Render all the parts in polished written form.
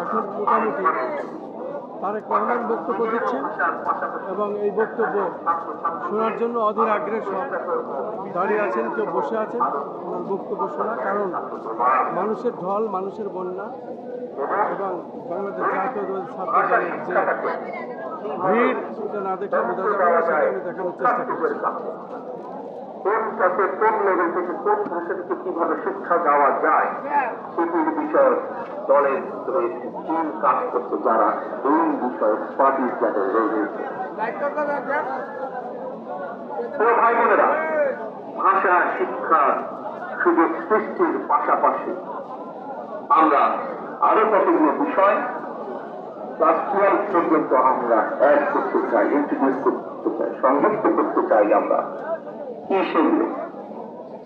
এখন মোটামুটি তারেক রহমান বক্তব্য দিচ্ছেন এবং এই বক্তব্য শোনার জন্য অধীর আগ্রহে সব দাঁড়িয়ে আছেন, কেউ বসে আছেন ওনার বক্তব্য শোনা। কারণ মানুষের ঢল, মানুষের বন্যা এবং বাংলাদেশ জাতীয়তাবাদী ছাত্র দলের যে ভিড়, সেটা না দেখলে বোঝা যাবে না, সেটা আমি দেখানোর চেষ্টা করছি। কোন পথে কোন লেভেল থেকে কোন ভাষা থেকে কিভাবে শিক্ষা দেওয়া যায় সেটির বিষয়ে দলের টিম কাজ করতে যারা এই বিষয়ে পার্টির যাদের রয়েছে। ভাই বোনেরা, ভাষা শিক্ষার সুযোগ সৃষ্টির পাশাপাশি আমরা আরো কতগুলো বিষয় ক্লাস 12 পর্যন্ত আমরা অ্যাড করতে চাই, ইন্ট্রোডিউস করতে চাই, সংযুক্ত করতে চাই। আমরা কি সেগুলো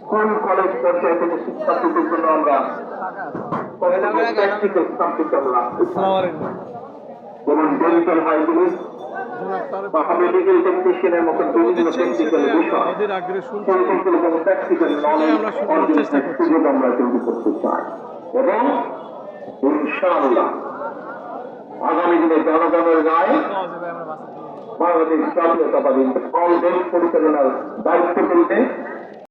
স্কুল কলেজ পর্যায়ে থেকে শিক্ষার্থীদের জন্য আমরা প্র্যাকটিক্যাল সাবজেক্ট আমরা রাখতে চাই, যেমন ডেন্টাল হাইজিনিস্ট বা মেডিকেল টেকনিশিয়ানের মতো বিভিন্ন টেকনিক্যাল বিষয় এবং প্র্যাকটিক্যাল নলেজ অর্জনের সুযোগ আমরা তৈরি করতে চাই। এবং ইনশাআল্লাহ আগামী দিনে জনগণের রায় বাংলাদেশ জাতীয়তাবাদী দল দেশ পরিচালনার দায়িত্ব করতে